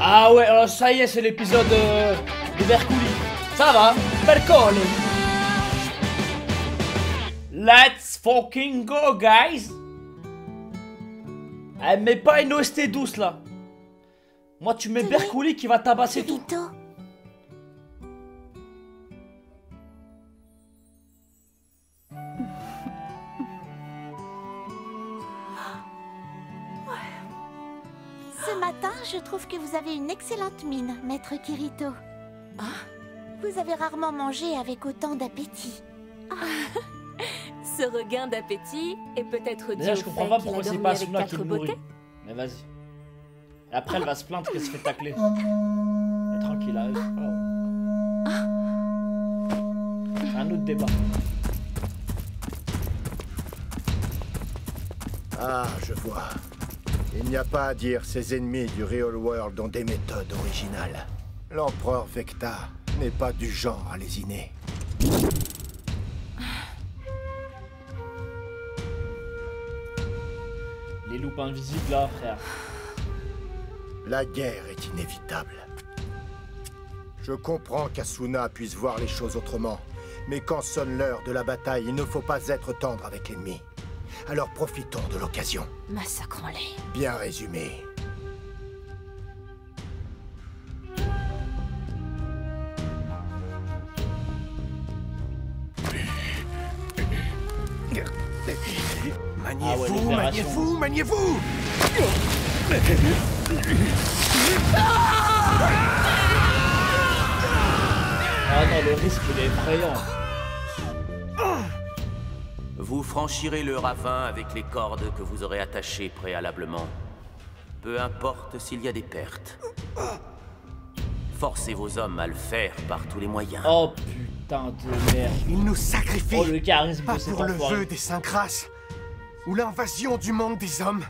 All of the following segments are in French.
Ah ouais, alors ça y est, c'est l'épisode de Bercouli. Ça va, Bercoli. Let's fucking go, guys. Elle met pas une OST douce là. Moi, tu mets Bercouli qui va tabasser tout. Ce matin, je trouve que vous avez une excellente mine, maître Kirito. Vous avez rarement mangé avec autant d'appétit. Ce regain d'appétit est peut-être dû Déjà, je au comprends fait pas qu'il a pourquoi c'est dormi pas avec Asuna qui 4 le nourrit. bouquets. Mais vas-y. Et après, elle va se plaindre qu'elle se fait tacler. Mais tranquille, là. C'est un autre débat. Ah, je vois. Il n'y a pas à dire, ces ennemis du Real World ont des méthodes originales. L'empereur Vecta n'est pas du genre à lésiner. Les loupes invisibles là, frère. La guerre est inévitable. Je comprends qu'Asuna puisse voir les choses autrement, mais quand sonne l'heure de la bataille, il ne faut pas être tendre avec l'ennemi. Alors profitons de l'occasion. Massacrons-les. Bien résumé. Ah ouais, Maniez-vous, l'opération. maniez-vous, maniez-vous! Ah non, le risque il est effrayant. Vous franchirez le ravin avec les cordes que vous aurez attachées préalablement. Peu importe s'il y a des pertes. Forcez vos hommes à le faire par tous les moyens. Oh putain de merde. Il nous sacrifie. Oh le charisme Pas de cet pour le enfoiré. vœu des cinq races, ou l'invasion du monde des hommes,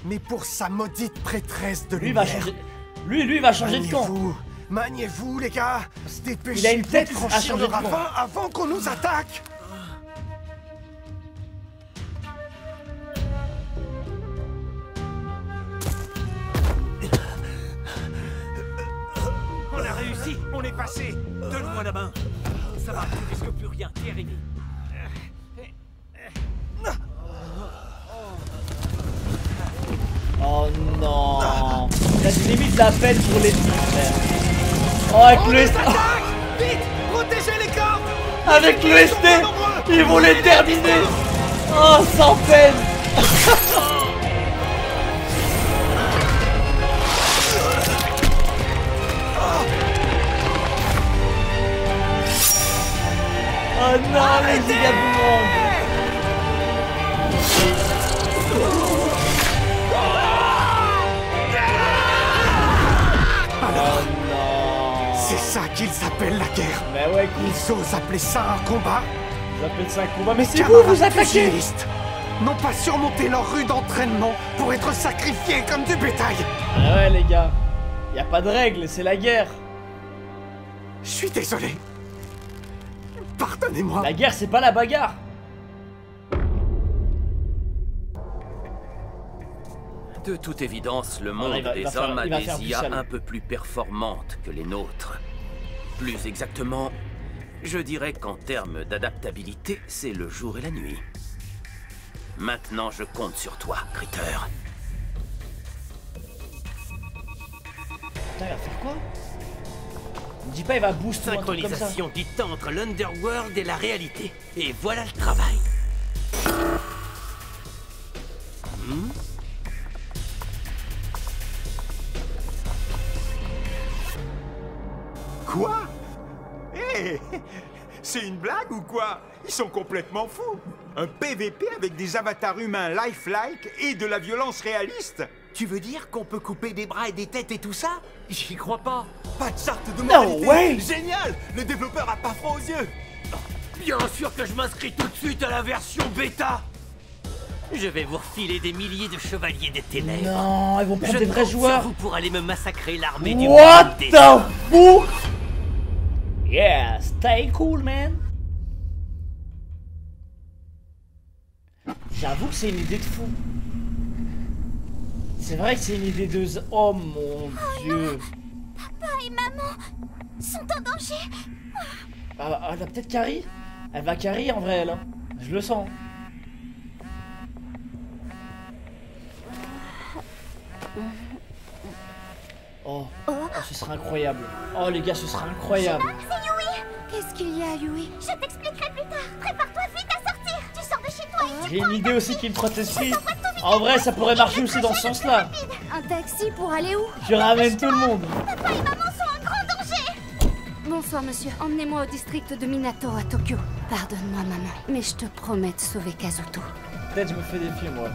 mais pour sa maudite prêtresse de Lui lumière. va changer. Lui va changer de camp. Maniez-vous, maniez-vous les gars. Dépêchez-vous Il a une tête de à franchir changer le de camp. ravin avant qu'on nous attaque. On a réussi, on est passé. Donne-moi la main. Ça va, tu risques plus rien, t'es arrivé. Oh non. Il a limite de la peine pour les frère. Oh avec le ST. Vite, protégez les corps. Avec le ST, ils vont les terminer. Oh sans peine. Oh non, les dégâts du monde. Oh non. C'est ça qu'ils appellent la guerre. Mais ouais, écoute, Ils osent appeler ça un combat. ils appellent ça un combat. Mais c'est Camarades vous attaquez. pugilistes n'ont pas surmonté leur rue d'entraînement pour être sacrifiés comme du bétail. Ah ouais les gars, y a pas de règles, c'est la guerre. Je suis désolé. Pardonnez-moi. La guerre c'est pas la bagarre. De toute évidence, le monde il va des faire- hommes a il va des faire IA plus un peu plus performantes que les nôtres. Plus exactement, je dirais qu'en termes d'adaptabilité, c'est le jour et la nuit. Maintenant, je compte sur toi, Critter. Putain, il va faire quoi? Me dis pas il va booster un truc comme ça. Synchronisation du temps entre l'Underworld et la réalité. Et voilà le travail. Quoi? Hé! C'est une blague ou quoi? Ils sont complètement fous! Un PVP avec des avatars humains lifelike et de la violence réaliste? Tu veux dire qu'on peut couper des bras et des têtes et tout ça? J'y crois pas. Pas de charte de No moralité! way! Génial! Le développeur a pas froid aux yeux! Bien sûr que je m'inscris tout de suite à la version bêta. Je vais vous refiler des milliers de chevaliers des ténèbres. Non, ils vont prendre Je des vrais compte sur joueurs. vous pour aller me massacrer l'armée du What monde des the fuck? Yeah, stay cool man. J'avoue que c'est une idée de fou. C'est vrai que c'est une idée de... Oh mon dieu. Papa et maman sont en danger. Ah, elle a peut-être carry. Elle va carry en vrai, elle. Hein. Je le sens. Oh, ce serait incroyable. Oh les gars, ce serait incroyable. C'est Yui. Qu'est-ce qu'il y a, Yui? Je t'expliquerai plus tard. Prépare-toi vite à sortir. Tu sors de chez toi et J'ai une idée aussi qui me trotte l'esprit. En vrai, ça pourrait marcher aussi dans ce sens-là. Un taxi pour aller où? Je ramène tout le monde. Papa et maman sont en grand danger. Bonsoir, monsieur. Emmenez-moi au district de Minato à Tokyo. Pardonne-moi, maman, mais je te promets de sauver Kazuto. Peut-être je me fais des films, moi.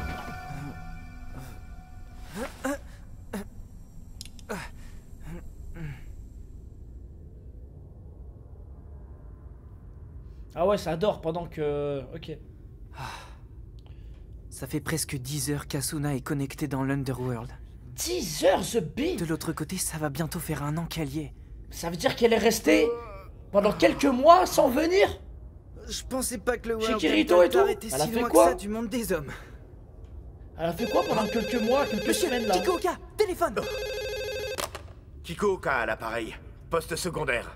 Ah ouais, ça dort pendant que... Ok. Ça fait presque 10 heures qu'Asuna est connectée dans l'Underworld. 10 heures, The Bee. De l'autre côté, ça va bientôt faire 1 an qu'elle y est. Ça veut dire qu'elle est restée pendant quelques mois sans venir? Je pensais pas que le Chez World Kirito et tout. était Elle a si fait loin quoi? que ça du monde des hommes. Elle a fait quoi pendant quelques mois, quelques semaines là? Kikuoka, téléphone. Kikuoka à l'appareil. Poste secondaire.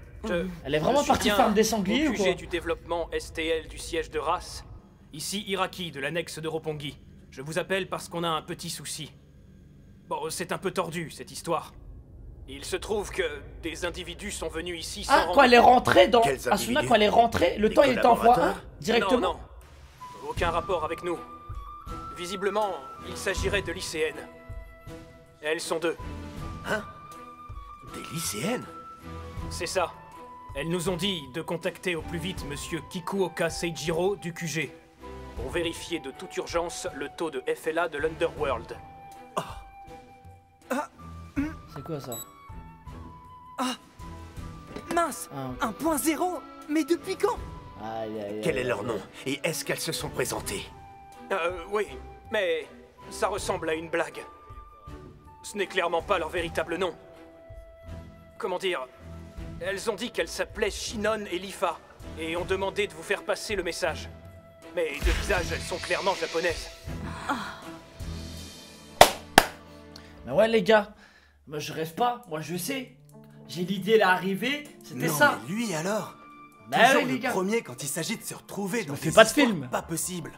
Elle est vraiment partie farm des sangliers au ou quoi? QG du développement STL du siège de Race. Ici Iraki de l'annexe de Roppongi. Je vous appelle parce qu'on a un petit souci. Bon, c'est un peu tordu cette histoire. Il se trouve que des individus sont venus ici sans... Ah, quand elle est rentrée dans... Quels Asuna, individus? quand elle est rentrée, le Des temps il était en fois 1 collaborateurs? directement? Non, non. Aucun rapport avec nous. Visiblement, il s'agirait de lycéennes. Elles sont 2. Hein? Des lycéennes? C'est ça. Elles nous ont dit de contacter au plus vite monsieur Kikuoka Seijiro du QG pour vérifier de toute urgence le taux de FLA de l'Underworld. C'est quoi ça? Mince, Ah, ok. 1.0. Mais depuis quand? Aïe, aïe, aïe, Quel est aïe, leur aïe. nom? Et est-ce qu'elles se sont présentées? Oui, mais ça ressemble à une blague. Ce n'est clairement pas leur véritable nom. Comment dire? Elles ont dit qu'elles s'appelaient Shinon et Lifa, et ont demandé de vous faire passer le message. Mais de visage, elles sont clairement japonaises. Mais ouais les gars, moi je rêve pas, moi je sais. J'ai l'idée là arrivée, c'était ça. Mais lui alors? Bah Toujours oui les le gars. premier quand il s'agit de se retrouver dans me fais des pas de histoires film. Pas possible.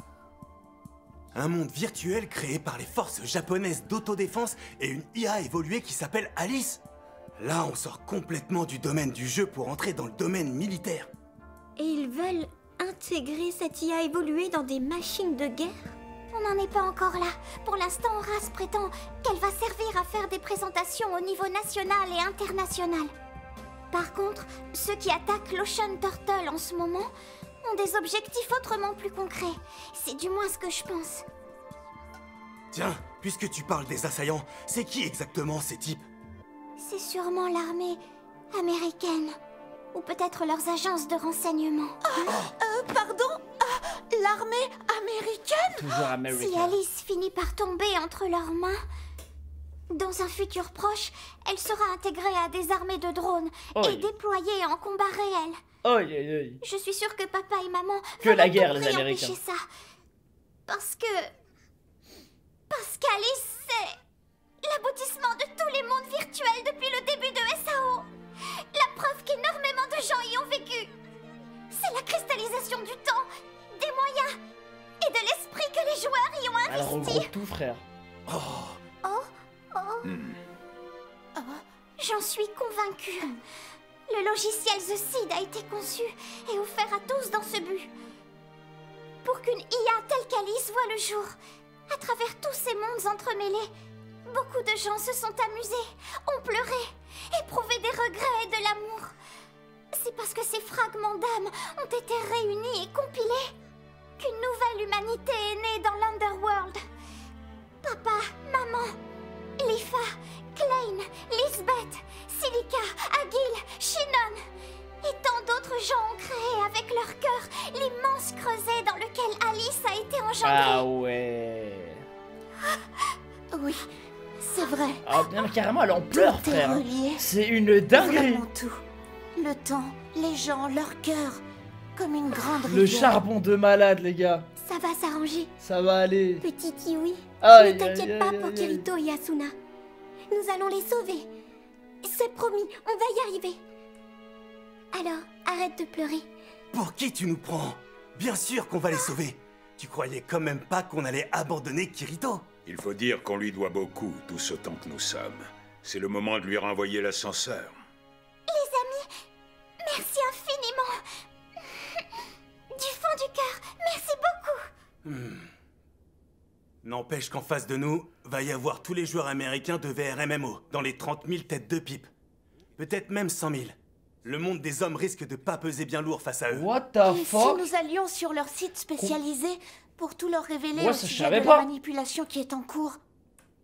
Un monde virtuel créé par les forces japonaises d'autodéfense et une IA évoluée qui s'appelle Alice. Là, on sort complètement du domaine du jeu pour entrer dans le domaine militaire. Et ils veulent intégrer cette IA évoluée dans des machines de guerre? On n'en est pas encore là. Pour l'instant, Race prétend qu'elle va servir à faire des présentations au niveau national et international. Par contre, ceux qui attaquent l'Ocean Turtle en ce moment ont des objectifs autrement plus concrets. C'est du moins ce que je pense. Tiens, puisque tu parles des assaillants, c'est qui exactement ces types? C'est sûrement l'armée américaine. Ou peut-être leurs agences de renseignement. Pardon? L'armée américaine? Toujours américain. Si Alice finit par tomber entre leurs mains, dans un futur proche, elle sera intégrée à des armées de drones Oi. et déployée en combat réel. Aïe aïe aïe. Je suis sûre que papa et maman Que vont la à tout guerre, les prix Américains. empêcher ça. Parce qu'Alice, c'est l'aboutissement de tous les mondes virtuels depuis le début de SAO. La preuve qu'énormément de gens y ont vécu. C'est la cristallisation du temps, des moyens et de l'esprit que les joueurs y ont Elle investi. regroupe tout frère. J'en suis convaincue. Le logiciel The Seed a été conçu et offert à tous dans ce but. Pour qu'une IA telle qu'Alice voit le jour, à travers tous ces mondes entremêlés, beaucoup de gens se sont amusés, ont pleuré, éprouvé des regrets et de l'amour. C'est parce que ces fragments d'âme ont été réunis et compilés qu'une nouvelle humanité est née dans l'Underworld. Papa, maman, Lifa, Klein, Lisbeth, Silica, Agil, Shinon et tant d'autres gens ont créé avec leur cœur l'immense creuset dans lequel Alice a été engendrée. Ah ouais. Oui, c'est vrai. Ah bien carrément elle en pleure Tout est frère. relié. C'est une dinguerie. Vraiment tout. Le temps, les gens, leur cœur, comme une grande Le rivière. charbon de malade les gars. Ça va s'arranger. Ça va aller. Petit Kiwi, Aïe, ne t'inquiète aïe, pas aïe, pour aïe, Kirito et Asuna. Nous allons les sauver. C'est promis, on va y arriver. Alors, arrête de pleurer. Pour qui tu nous prends? Bien sûr qu'on va les sauver. Tu croyais quand même pas qu'on allait abandonner Kirito? Il faut dire qu'on lui doit beaucoup, tous autant que nous sommes. C'est le moment de lui renvoyer l'ascenseur. Les amis, merci infiniment. Du fond du cœur, merci beaucoup. N'empêche qu'en face de nous, va y avoir tous les joueurs américains de VRMMO, dans les 30 000 têtes de pipe. Peut-être même 100 000. Le monde des hommes risque de pas peser bien lourd face à eux. What the Et fuck? si nous allions sur leur site spécialisé pour tout leur révéler Ouais, au ça, je sujet savais de pas. la manipulation qui est en cours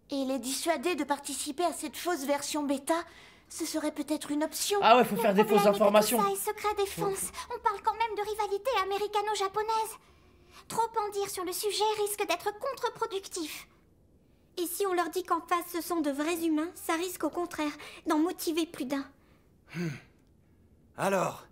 et les dissuader de participer à cette fausse version bêta, ce serait peut-être une option. Ah ouais, faut faire des fausses Le problème informations. est que tout ça est secret défense. On parle quand même de rivalité américano-japonaise. Trop en dire sur le sujet risque d'être contre-productif. Et si on leur dit qu'en face ce sont de vrais humains, ça risque au contraire d'en motiver plus d'un. Alors,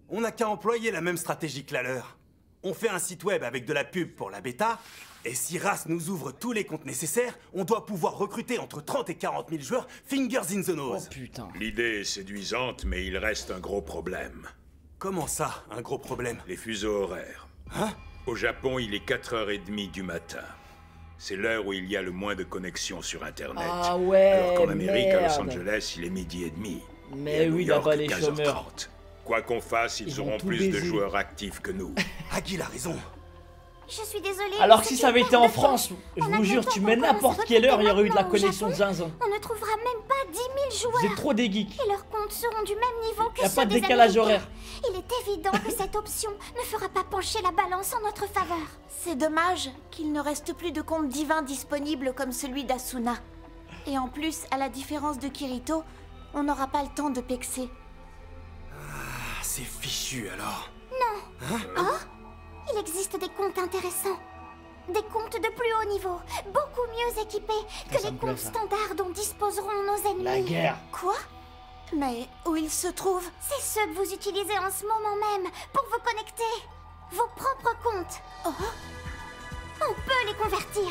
on n'a qu'à employer la même stratégie que la leur. On fait un site web avec de la pub pour la bêta, et si RAS nous ouvre tous les comptes nécessaires, on doit pouvoir recruter entre 30 et 40 000 joueurs fingers in the nose. Oh putain. L'idée est séduisante, mais il reste un gros problème. Comment ça, un gros problème? Les fuseaux horaires. Hein? Au Japon, il est 4h30 du matin. C'est l'heure où il y a le moins de connexions sur Internet. Ah ouais, Alors qu'en Amérique, à Los merde. Angeles, il est 12h30. Mais Et à New oui, York, là-bas, les 15h30. chômeurs. Quoi qu'on fasse, ils vont auront tout plus de baiser. joueurs actifs que nous. Agil a raison. Je suis désolée. Alors mais si c'est ça avait une été en perte de temps. France, je En vous jure, admettant tu qu'on mets commence n'importe à quelle heure, il y aurait eu de la recruter connexion maintenant au zinzin. On ne trouvera même pas 10 000 joueurs. Vous êtes trop des geeks. Et leurs comptes seront du même niveau que Y a ceux pas de des décalage Américains. horaire. Il est évident que cette option ne fera pas pencher la balance en notre faveur. C'est dommage qu'il ne reste plus de compte divin disponible comme celui d'Asuna. Et en plus, à la différence de Kirito, on n'aura pas le temps de pexer. Ah, c'est fichu alors. Non. Oh, il existe des comptes intéressants. Des comptes de plus haut niveau, beaucoup mieux équipés que Ça les me plaît, comptes ça. standards dont disposeront nos ennemis. La guerre. Quoi? Mais où ils se trouvent? C'est ceux que vous utilisez en ce moment même pour vous connecter. Vos propres comptes. Oh. On peut les convertir.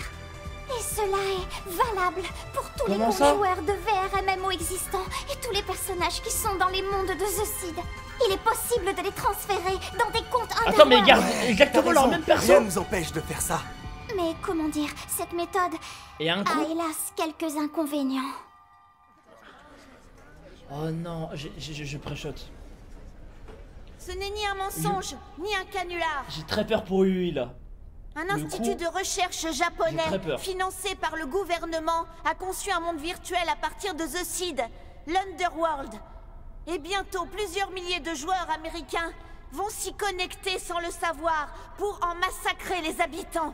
Et cela est valable pour tous les Comment comptes ça joueurs de VRMMO existants et tous les personnages qui sont dans les mondes de The Seed. Il est possible de les transférer dans des comptes Attends, mais ils underworld. gardent exactement T'as leur raison, même rien perso. nous empêche de faire ça. Mais comment dire, cette méthode Et un a coup. hélas quelques inconvénients. Oh non, je préchote. Ce n'est ni un mensonge, ni un canular. J'ai très peur pour lui là. Un Le institut coup, de recherche j'ai japonais, très peur. financé par le gouvernement, a conçu un monde virtuel à partir de The Seed, l'Underworld. Et bientôt, plusieurs milliers de joueurs américains vont s'y connecter sans le savoir pour en massacrer les habitants.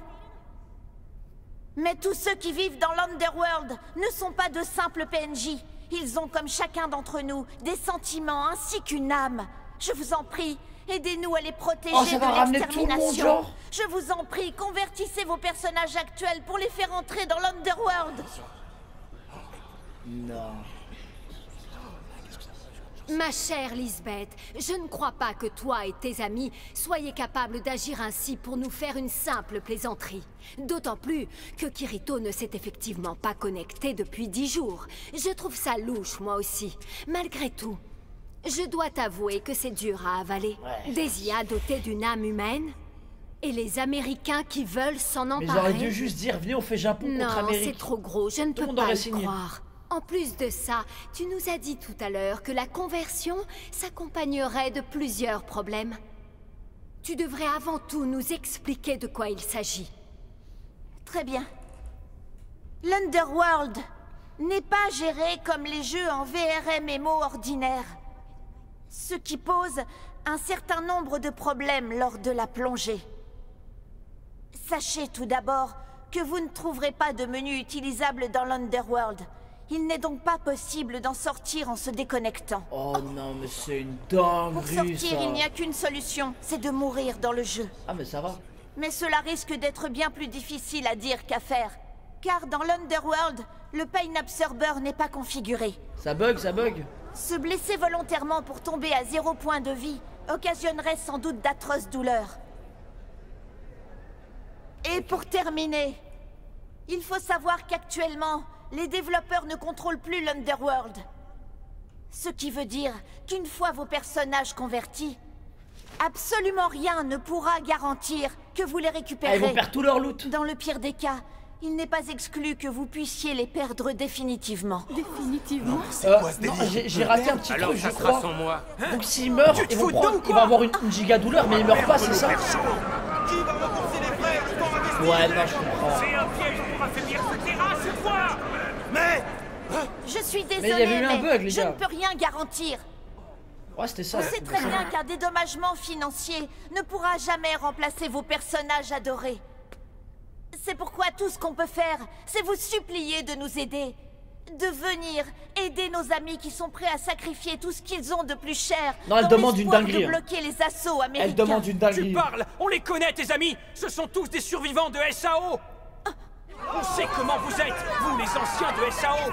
Mais tous ceux qui vivent dans l'Underworld ne sont pas de simples PNJ. Ils ont, comme chacun d'entre nous, des sentiments ainsi qu'une âme. Je vous en prie, aidez-nous à les protéger Oh, ça va de ramener tout le monde, l'extermination. genre. Je vous en prie, convertissez vos personnages actuels pour les faire entrer dans l'Underworld. Non. Ma chère Lisbeth, je ne crois pas que toi et tes amis soyez capables d'agir ainsi pour nous faire une simple plaisanterie. D'autant plus que Kirito ne s'est effectivement pas connecté depuis 10 jours. Je trouve ça louche, moi aussi. Malgré tout, je dois t'avouer que c'est dur à avaler. Ouais. Des IA dotés d'une âme humaine et les Américains qui veulent s'en Mais emparer. j'aurais dû juste dire, venez, on fait Japon contre Non, Amérique. c'est trop gros, je ne Tout le peux monde pas aurait le signé. croire. En plus de ça, tu nous as dit tout à l'heure que la conversion s'accompagnerait de plusieurs problèmes. Tu devrais avant tout nous expliquer de quoi il s'agit. Très bien. L'Underworld n'est pas géré comme les jeux en VRMMO ordinaires. Ce qui pose un certain nombre de problèmes lors de la plongée. Sachez tout d'abord que vous ne trouverez pas de menu utilisable dans l'Underworld. Il n'est donc pas possible d'en sortir en se déconnectant. Oh non, mais c'est une Pour dinguerie sortir, ça. il n'y a qu'une solution, c'est de mourir dans le jeu. Ah mais ça va. Mais cela risque d'être bien plus difficile à dire qu'à faire. Car dans l'Underworld, le Pain Absorber n'est pas configuré. Ça bug, ça bug. Se blesser volontairement pour tomber à 0 point de vie occasionnerait sans doute d'atroces douleurs. Et pour terminer, il faut savoir qu'actuellement, les développeurs ne contrôlent plus l'Underworld. Ce qui veut dire qu'une fois vos personnages convertis, absolument rien ne pourra garantir que vous les récupérez. Ils vont perdre tout leur loot. Dans le pire des cas, il n'est pas exclu que vous puissiez les perdre définitivement. Définitivement? J'ai raté un petit Alors, truc, je ça sera crois. sans moi. Donc s'ils meurent, ils vont avoir une giga douleur, mais ils meurent pas, c'est ça? Qui va rembourser les frais? Ouais, non, je comprends. C'est un piège pour affaiblir ce terrain, c'est quoi? Mais Je suis Mais il y désolée, avait eu un bug, les je gars. ne peux rien garantir. Ouais, c'était ça. On sait très bien qu'un dédommagement financier ne pourra jamais remplacer vos personnages adorés. C'est pourquoi tout ce qu'on peut faire, c'est vous supplier de nous aider. De venir aider nos amis qui sont prêts à sacrifier tout ce qu'ils ont de plus cher. Non, elle dans demande une l'espoir dinguerie, de hein. bloquer les assauts américains. Elle demande une dinguerie. Tu parles! On les connaît, tes amis! Ce sont tous des survivants de SAO! On sait comment vous êtes, vous les anciens de SAO!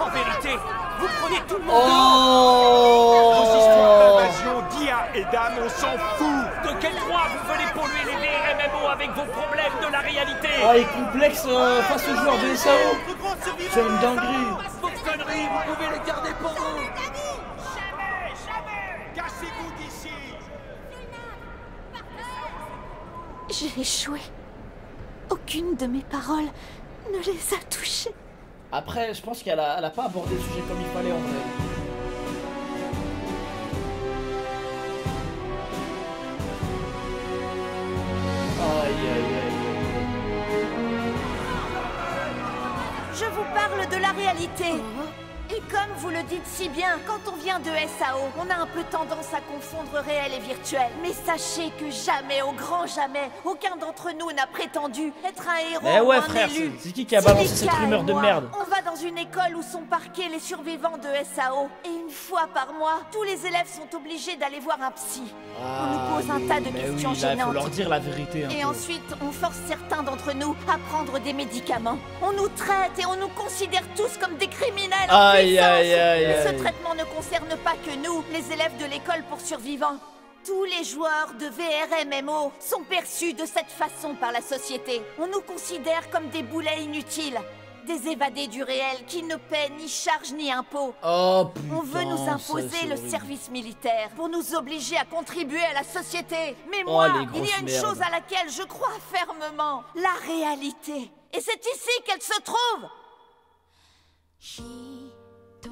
En vérité, vous prenez tout le monde Oh! Vos histoires d'invasion d'IA et d'âme, on s'en fout! De quel droit vous venez polluer les VRMMO avec vos problèmes de la réalité? Oh, il est complexe face aux joueurs de SAO. C'est une dinguerie. Vos conneries, vous pouvez les garder pour vous! Cassez-vous d'ici! J'ai échoué. Aucune de mes paroles ne les a touchés. Après, je pense qu'elle a pas abordé le sujet comme il fallait en vrai. Aïe, aïe, aïe. Je vous parle de la réalité. Et comme vous le dites si bien, quand on vient de SAO, on a un peu tendance à confondre réel et virtuel. Mais sachez que jamais, au grand jamais, aucun d'entre nous n'a prétendu être un héros Eh ouais, ou un frère, élu. c'est qui a balancé Silika cette rumeur et de moi, merde? On va dans une école où sont parqués les survivants de SAO. Et une fois par mois, tous les élèves sont obligés d'aller voir un psy. On nous pose un tas de mais questions oui, là, il faut gênantes. leur dire la vérité. un Et peu. ensuite, on force certains d'entre nous à prendre des médicaments. On nous traite et on nous considère tous comme des criminels en Aïe, puissance. aïe, aïe, Mais ce aïe. traitement ne concerne pas que nous, les élèves de l'école pour survivants. Tous les joueurs de VRMMO sont perçus de cette façon par la société. On nous considère comme des boulets inutiles. Des évadés du réel qui ne paient ni charges ni impôts. Oh putain. On veut nous imposer c'est le horrible. service militaire pour nous obliger à contribuer à la société. Mais Oh, moi, les il y grosses a une merdes. chose à laquelle je crois fermement. La réalité. Et c'est ici qu'elle se trouve.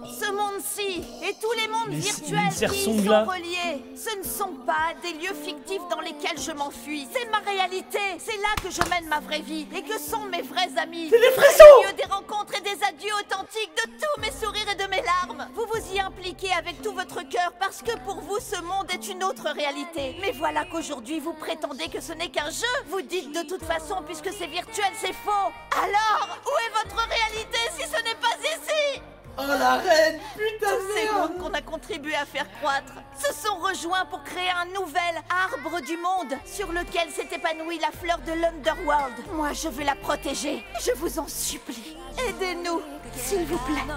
Ce monde-ci et tous les mondes Les virtuels qui y Sersong, sont là. reliés, ce ne sont pas des lieux fictifs dans lesquels je m'enfuis. C'est ma réalité. C'est là que je mène ma vraie vie et que sont mes vrais amis. C'est des C'est frissons. le lieu des rencontres et des adieux authentiques de tous mes sourires et de mes larmes. Vous vous y impliquez avec tout votre cœur parce que pour vous, ce monde est une autre réalité. Mais voilà qu'aujourd'hui, vous prétendez que ce n'est qu'un jeu. Vous dites de toute façon, puisque c'est virtuel, c'est faux. Alors, où est votre réalité si ce n'est pas ici? Oh la reine, putain Tous ces de mondes merde. qu'on a contribué à faire croître se sont rejoints pour créer un nouvel arbre du monde sur lequel s'est épanouie la fleur de l'Underworld. Moi, je veux la protéger. Je vous en supplie. Aidez-nous, s'il vous plaît.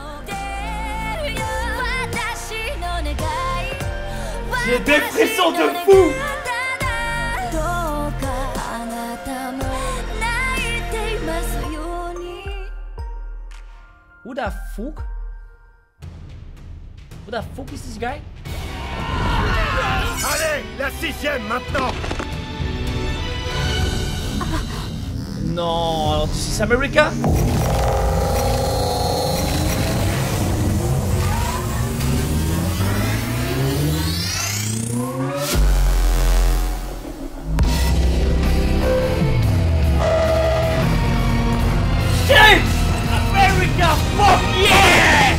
J'ai des frissons de fou. Who the fuck? Who the fuck is this guy? Allez, la 6ème maintenant. Non, alors this is America? Shit! America, fuck yeah!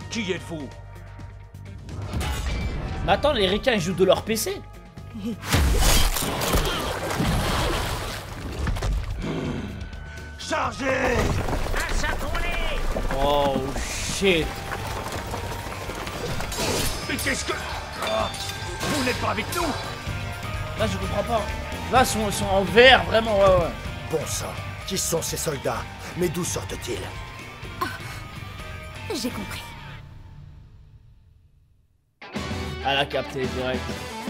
Qui êtes-vous? Mais attends, les requins ils jouent de leur PC? Chargez! Oh shit. Mais qu'est-ce que... Vous n'êtes pas avec nous? Là je comprends pas. Là ils sont en vert, vraiment, ouais. Bon sang, qui sont ces soldats? Mais d'où sortent-ils? J'ai compris. Elle a capté direct.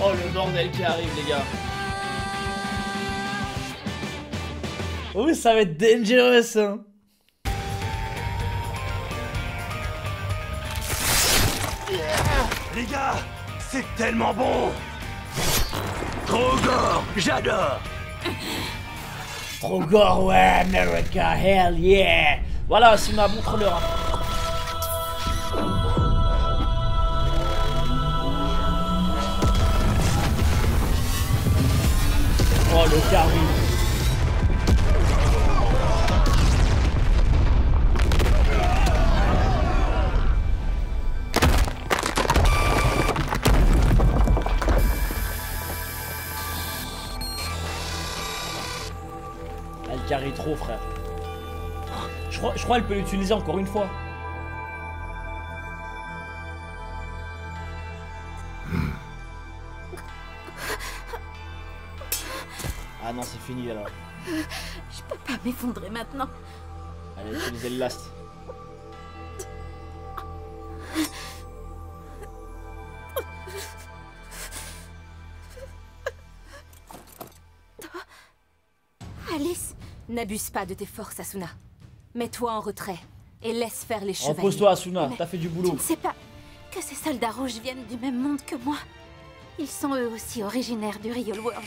Oh le bordel qui arrive les gars. Oui ça va être dangerous hein. Les gars, c'est tellement bon! Trop gore, j'adore! Trop gore, ouais, America, hell yeah! Voilà, Asuna, montre-leur. Oh, le carry. Elle carry trop, frère. Je crois qu'elle peut l'utiliser encore une fois. Ah non, c'est fini alors. Je peux pas m'effondrer maintenant. Elle a utilisé le last. Alice, n'abuse pas de tes forces, Asuna. Mets-toi en retrait et laisse faire les chevaliers. Repose-toi, Asuna, t'as fait du boulot. Tu ne sais pas que ces soldats rouges viennent du même monde que moi. Ils sont eux aussi originaires du Real World.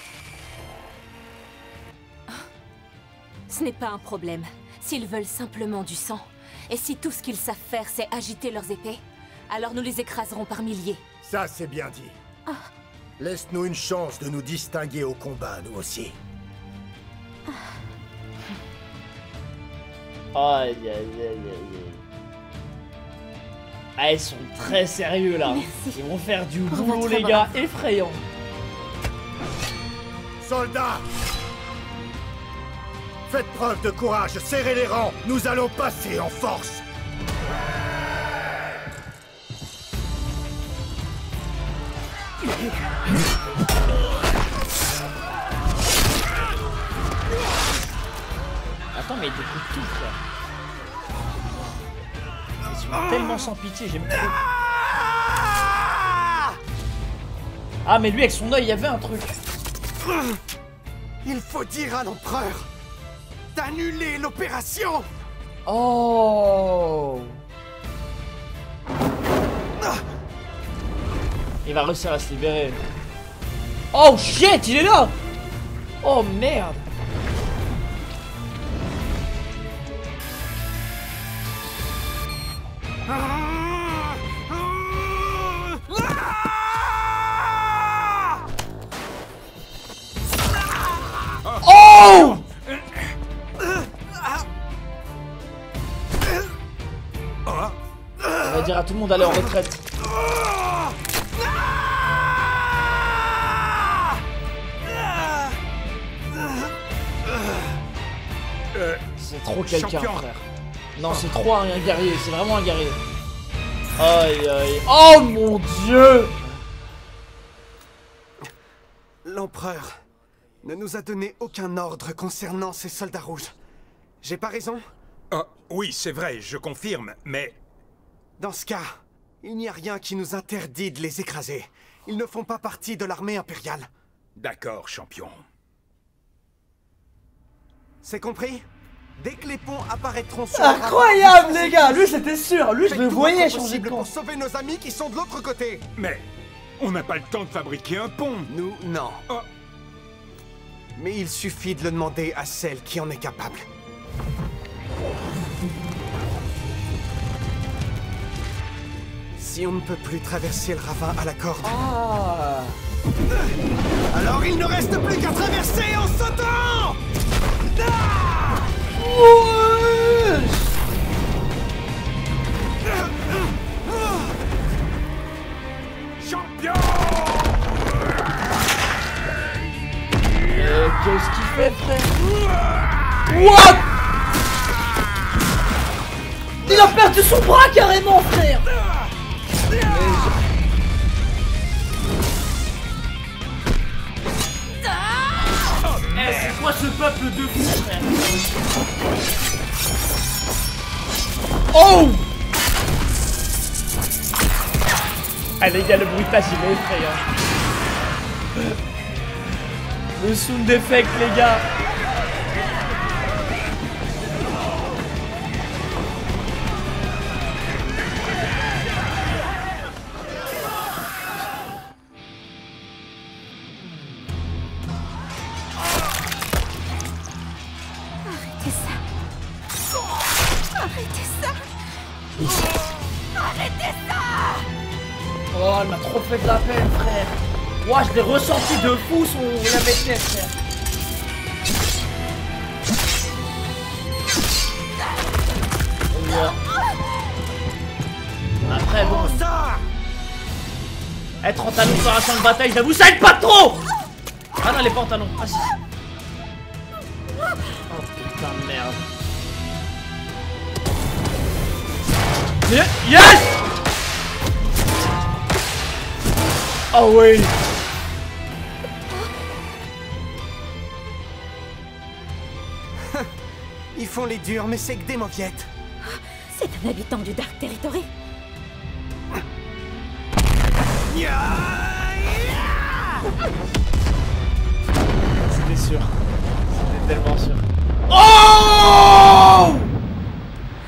Ce n'est pas un problème. S'ils veulent simplement du sang, et si tout ce qu'ils savent faire c'est agiter leurs épées, alors nous les écraserons par milliers. Ça, c'est bien dit. Laisse-nous une chance de nous distinguer au combat, nous aussi. Aïe aïe aïe aïe. Ah, ils sont très sérieux là. Merci. Ils vont faire du boulot les gars, effrayant. Soldats! Faites preuve de courage, serrez les rangs, nous allons passer en force. Attends, mais il découpe tout, frère. Ils sont tellement sans pitié, j'aime trop. Ah, mais lui, avec son œil, il y avait un truc. Il faut dire à l'empereur d'annuler l'opération. Oh! Il va réussir à se libérer. Oh shit, il est là! Oh merde! Oh! On va dire à tout le monde d'aller en retraite. C'est trop quelqu'un, frère. Non, c'est trop un guerrier, c'est vraiment un guerrier. Aïe aïe. Oh mon dieu! L'empereur ne nous a donné aucun ordre concernant ces soldats rouges. J'ai pas raison? Oui, c'est vrai, je confirme, mais... Dans ce cas, il n'y a rien qui nous interdit de les écraser. Ils ne font pas partie de l'armée impériale. D'accord, champion. C'est compris? Dès que les ponts apparaîtront sur incroyable les gars, lui c'était sûr, lui je le voyais changer de camp. Pour sauver nos amis qui sont de l'autre côté. Mais on n'a pas le temps de fabriquer un pont. Nous, non. Mais il suffit de le demander à celle qui en est capable. Si on ne peut plus traverser le ravin à la corde... alors il ne reste plus qu'à traverser en sautant! Champion! Qu'est-ce qu'il fait, frère? What? de son bras carrément, frère. Eh, c'est quoi ce peuple de fous, frère? Oh! Ah les gars, le bruitage il est effrayant. Le sound effect, les gars. Oh, elle m'a trop fait de la peine, frère. Ouah, je l'ai ressenti de fou la maîtresse, frère. Après, bon. Être en talon sur un champ de bataille, j'avoue, ça aide pas trop. Ah non, elle est pas en talon. Ah si. Oh putain de merde. Yes! Oh oui! Ils font les durs, mais c'est que des mauviettes. C'est un habitant du Dark Territory. C'était sûr. C'était tellement sûr. Oh!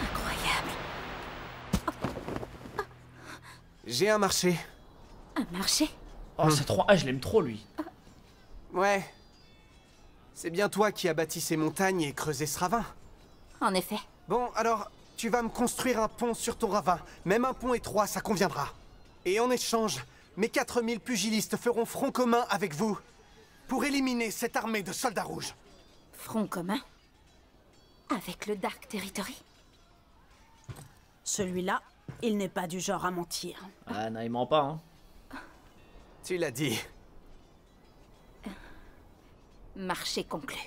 Incroyable. J'ai un marché. Un marché? Oh, c'est trop... Ah, je l'aime trop, lui. Ouais. C'est bien toi qui as bâti ces montagnes et creusé ce ravin. En effet. Bon, alors, tu vas me construire un pont sur ton ravin. Même un pont étroit, ça conviendra. Et en échange, mes 4000 pugilistes feront front commun avec vous pour éliminer cette armée de soldats rouges. Front commun? Avec le Dark Territory? Celui-là, il n'est pas du genre à mentir. Ah non, il ment pas, hein. Tu l'as dit. Marché conclu.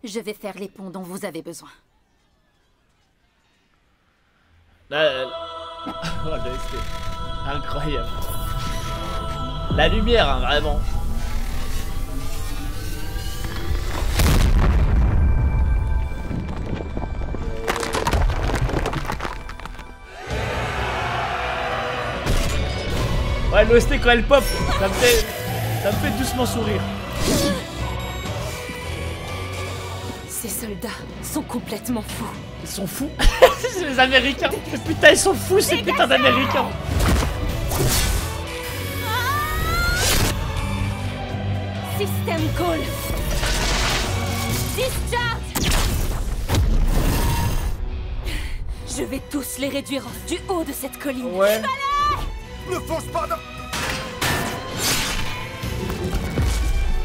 Je vais faire les ponts dont vous avez besoin. Oh, le SP. Incroyable. La lumière, hein, vraiment. Ouais, l'OST quand elle pop, ça me fait doucement sourire. Ces soldats sont complètement fous. Ils sont fous. C'est les Américains. Putain, ils sont fous ces putains d'Américains. System call. Discharge. Je vais tous les réduire du haut de cette colline. Ouais. Ne fonce pas dans...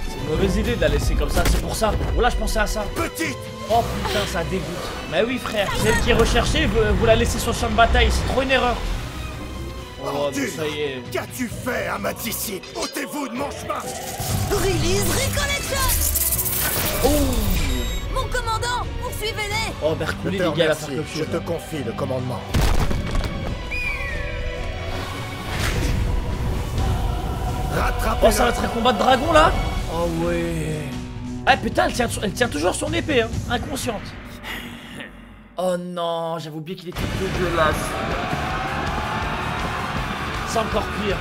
C'est une mauvaise idée de la laisser comme ça, c'est pour ça. Oh là, je pensais à ça. Petite. Oh putain, ça dégoûte. Mais oui, frère, c'est elle qui est recherchée, vous la laissez sur le champ de bataille, c'est trop une erreur. Oh, mais ça y est. Qu'as-tu fait, amaticide? Ôtez-vous de mon chemin. Release Recollection. Oh. Mon commandant, poursuivez-les. Oh, Bercouli, les gars, la faire quelque chose. Je te confie le commandement. Oh, ça va être un combat de dragon là. Oh ouais. Ah putain, elle tient toujours son épée, hein, inconsciente. Oh non, j'avais oublié qu'il était dégueulasse. C'est encore pire.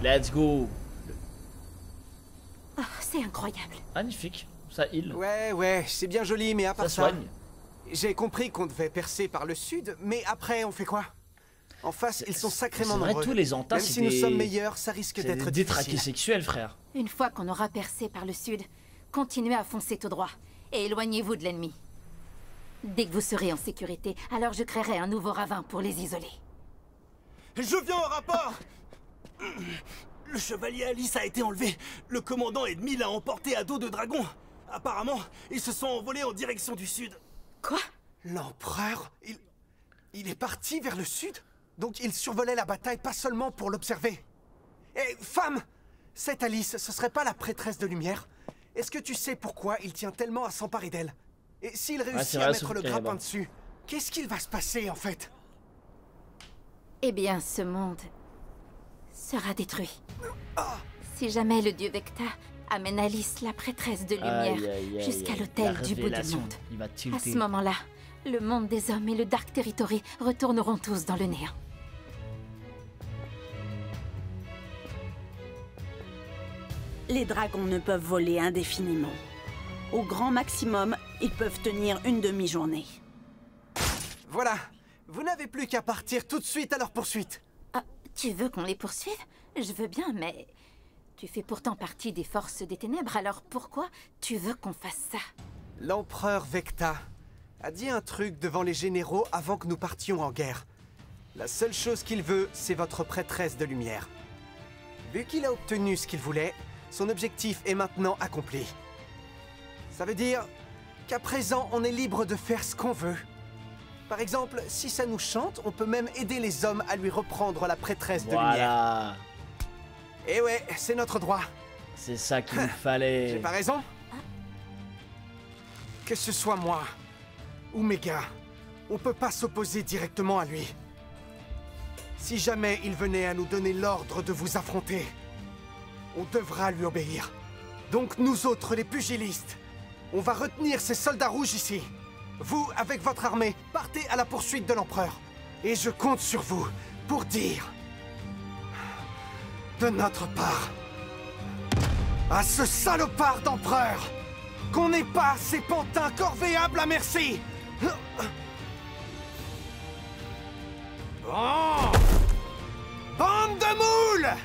Let's go. Oh, c'est incroyable. Magnifique, ça heal. Ouais, c'est bien joli, mais à part Ça ça... soigne. J'ai compris qu'on devait percer par le sud, mais après, on fait quoi? En face, ils sont sacrément C'est vrai, nombreux. tous les Antas, Même c'est si nous des- sommes meilleurs, ça risque C'est d'être des détraqués difficile. sexuels, frère. Une fois qu'on aura percé par le sud, continuez à foncer tout droit et éloignez-vous de l'ennemi. Dès que vous serez en sécurité, alors je créerai un nouveau ravin pour les isoler. Je viens au rapport. Le chevalier Alice a été enlevé. Le commandant ennemi l'a emporté à dos de dragon. Apparemment, ils se sont envolés en direction du sud. Quoi? L'empereur, il est parti vers le sud? Donc il survolait la bataille pas seulement pour l'observer. Et femme, cette Alice, ce serait pas la prêtresse de lumière? Est-ce que tu sais pourquoi il tient tellement à s'emparer d'elle? Et s'il réussit à mettre le grappin dessus, qu'est-ce qu'il va se passer en fait? Eh bien, ce monde sera détruit. Si jamais le dieu Vecta amène Alice, la prêtresse de lumière, jusqu'à l'autel du bout du monde, à ce moment-là, le monde des hommes et le Dark Territory retourneront tous dans le néant. Les dragons ne peuvent voler indéfiniment. Au grand maximum, ils peuvent tenir une demi-journée. Voilà, vous n'avez plus qu'à partir tout de suite à leur poursuite. Ah, tu veux qu'on les poursuive? Je veux bien, mais tu fais pourtant partie des forces des ténèbres, alors pourquoi tu veux qu'on fasse ça? L'empereur Vecta a dit un truc devant les généraux avant que nous partions en guerre. La seule chose qu'il veut, c'est votre prêtresse de lumière. Vu qu'il a obtenu ce qu'il voulait, son objectif est maintenant accompli. Ça veut dire qu'à présent, on est libre de faire ce qu'on veut. Par exemple, si ça nous chante, on peut même aider les hommes à lui reprendre la prêtresse de lumière. Et ouais, c'est notre droit. C'est ça qu'il fallait. J'ai pas raison? Que ce soit moi ou Mega, on peut pas s'opposer directement à lui. Si jamais il venait à nous donner l'ordre de vous affronter, on devra lui obéir. Donc nous autres, les pugilistes, on va retenir ces soldats rouges ici. Vous, avec votre armée, partez à la poursuite de l'empereur. Et je compte sur vous pour dire, de notre part, à ce salopard d'empereur, qu'on n'est pas ces pantins corvéables à merci. Bon, bande de moules!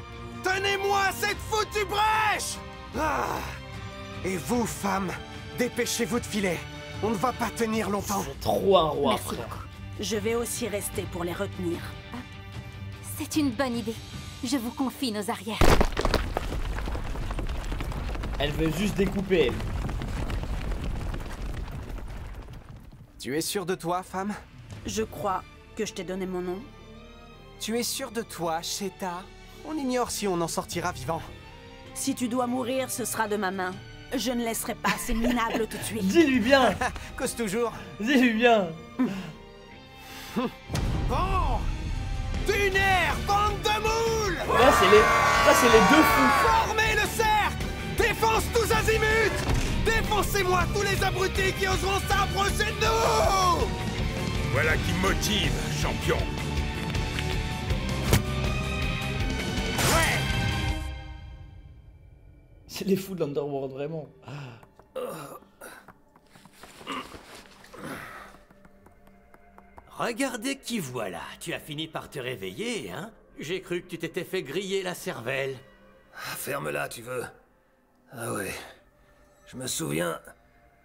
Tenez-moi cette foutue brèche! Et vous, femmes, dépêchez-vous de filer. On ne va pas tenir longtemps. C'est trop un roi, Merci frère. beaucoup. Je vais aussi rester pour les retenir. C'est une bonne idée. Je vous confie nos arrières. Elle veut juste découper. Tu es sûre de toi, femme? Je crois que je t'ai donné mon nom. Tu es sûre de toi, Sheta? On ignore si on en sortira vivant. Si tu dois mourir, ce sera de ma main. Je ne laisserai pas ces minables tout de suite. Dis-lui bien. Cause toujours. Dis-lui bien. Bon, Dunaire, bande de moules! Là, c'est les deux fous. Formez le cercle! Défense tous azimuts! Défoncez-moi tous les abrutis qui oseront s'approcher de nous! Voilà qui motive, champion. C'est les fous de l'Underworld, vraiment. Regardez qui voilà. Tu as fini par te réveiller, hein? J'ai cru que tu t'étais fait griller la cervelle. Ferme-la, tu veux. Ah ouais. Je me souviens,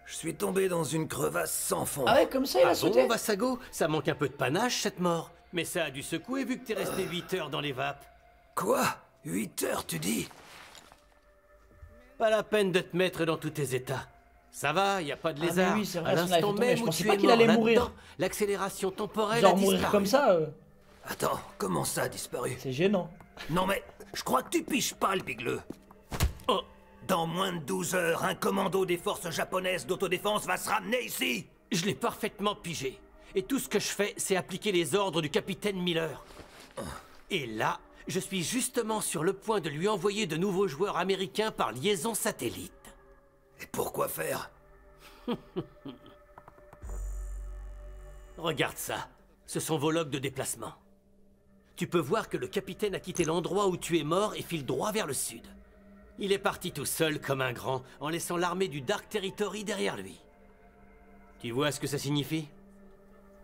je suis tombé dans une crevasse sans fond. Ah ouais, comme ça, il a sauté. Bon, Vassago, ça manque un peu de panache, cette mort. Mais ça a dû secouer vu que t'es resté 8 heures dans les vapes. Quoi? 8 heures, tu dis? Pas la peine de te mettre dans tous tes états. Ça va, y a pas de Ah, lézard. mais oui, c'est vrai, à son l'instant life est tombé, même je où pensais tu pas es qu'il mort allait là-dedans, mourir. l'accélération temporelle Genre a mourir disparu. comme ça. Attends, comment ça a disparu? C'est gênant. Non mais, je crois que tu piges pas le bigleux. Oh, dans moins de 12 heures, un commando des forces japonaises d'autodéfense va se ramener ici. Je l'ai parfaitement pigé. Et tout ce que je fais, c'est appliquer les ordres du capitaine Miller. Et là, je suis justement sur le point de lui envoyer de nouveaux joueurs américains par liaison satellite. Et pourquoi faire? Regarde ça. Ce sont vos logs de déplacement. Tu peux voir que le capitaine a quitté l'endroit où tu es mort et file droit vers le sud. Il est parti tout seul comme un grand, en laissant l'armée du Dark Territory derrière lui. Tu vois ce que ça signifie?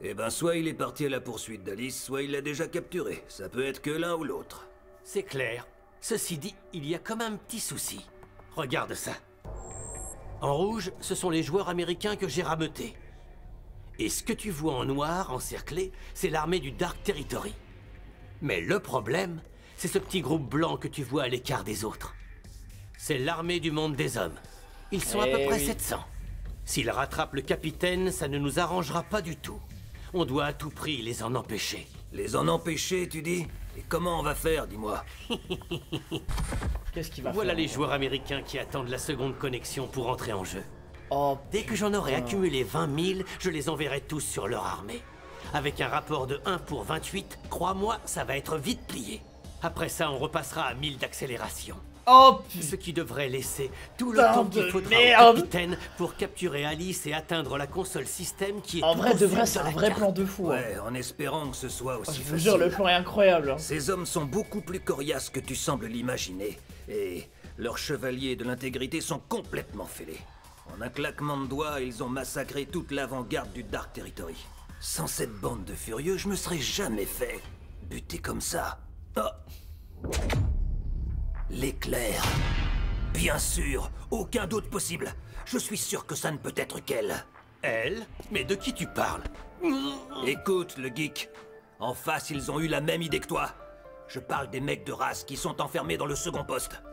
Eh ben, soit il est parti à la poursuite d'Alice, soit il l'a déjà capturé. Ça peut être que l'un ou l'autre. C'est clair. Ceci dit, il y a comme un petit souci. Regarde ça. En rouge, ce sont les joueurs américains que j'ai rameutés. Et ce que tu vois en noir, encerclé, c'est l'armée du Dark Territory. Mais le problème, c'est ce petit groupe blanc que tu vois à l'écart des autres. C'est l'armée du monde des hommes. Ils sont à peu près 700. S'ils rattrapent le capitaine, ça ne nous arrangera pas du tout. On doit à tout prix les en empêcher. Les en empêcher, tu dis? Et comment on va faire, dis-moi? Qu'est-ce qu'il va Voilà faire? les joueurs américains qui attendent la seconde connexion pour entrer en jeu. Oh, dès que j'en aurai accumulé 20 000, je les enverrai tous sur leur armée. Avec un rapport de 1 pour 28, crois-moi, ça va être vite plié. Après ça, on repassera à 1000 d'accélération. Oh, ce qui devrait laisser tout le temps qu'il faudra au capitaine pour capturer Alice et atteindre la console système qui est... En vrai, de vrai, c'est un vrai plan de fou. Ouais, en espérant que ce soit aussi je vous facile. jure, le plan est incroyable. Ces hommes sont beaucoup plus coriaces que tu sembles l'imaginer. Et leurs chevaliers de l'intégrité sont complètement fêlés. En un claquement de doigts, ils ont massacré toute l'avant-garde du Dark Territory. Sans cette bande de furieux, je me serais jamais fait buter comme ça. Oh. L'éclair. Bien sûr, aucun doute possible. Je suis sûr que ça ne peut être qu'elle. Elle? Mais de qui tu parles? Écoute, le geek. En face, ils ont eu la même idée que toi. Je parle des mecs de race qui sont enfermés dans le second poste.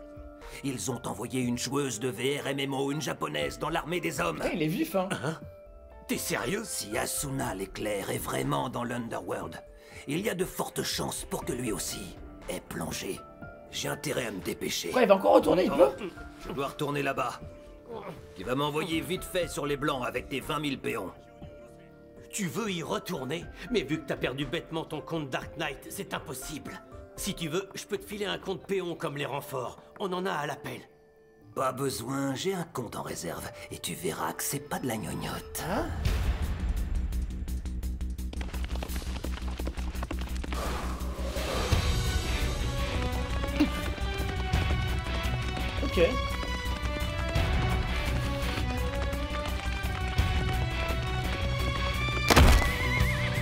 Ils ont envoyé une joueuse de VR MMO, une japonaise, dans l'armée des hommes. Il est vif, hein. T'es sérieux? Si Asuna l'éclair est vraiment dans l'Underworld, il y a de fortes chances pour que lui aussi ait plongé. J'ai intérêt à me dépêcher. Ouais, il va encore retourner, il peut? Je dois retourner là-bas. Tu vas m'envoyer vite fait sur les blancs avec tes 20 000 péons. Tu veux y retourner? Mais vu que t'as perdu bêtement ton compte Dark Knight, c'est impossible. Si tu veux, je peux te filer un compte péon comme les renforts. On en a à l'appel. Pas besoin, j'ai un compte en réserve. Et tu verras que c'est pas de la gnognotte. Hein? Ok.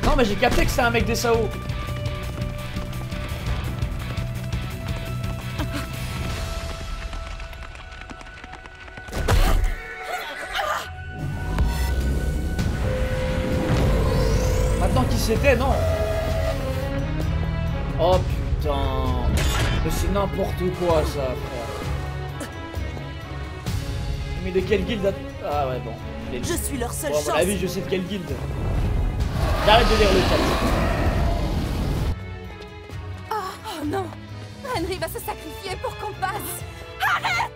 Non mais j'ai capté que c'est un mec des SAO. Maintenant qui c'était, non? Oh putain. Mais c'est n'importe quoi ça, frère. Mais de quelle guilde? Ah ouais, bon. Je suis leur seule chance. À mon avis, je sais de quelle guilde. J'arrête de lire le chat. Oh non! Henry va se sacrifier pour qu'on passe! Arrête!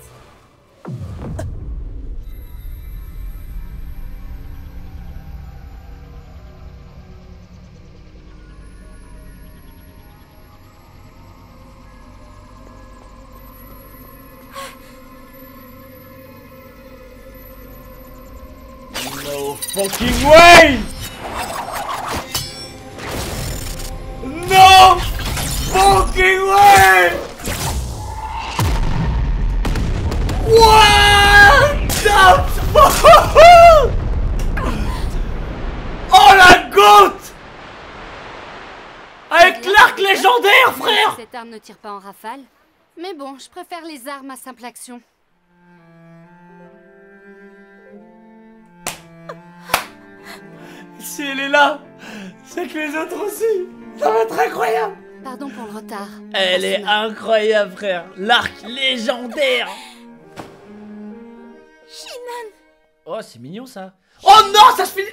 No fucking way! No fucking way! What the fuck? Oh la goutte! Avec l'arc légendaire, frère! Cette arme ne tire pas en rafale. Mais bon, je préfère les armes à simple action. Si elle est là, c'est que les autres aussi. Ça va être incroyable. Pardon pour le retard. Elle est incroyable, frère. L'arc légendaire. Shinon. Oh, c'est mignon ça. Oh non, ça se finit.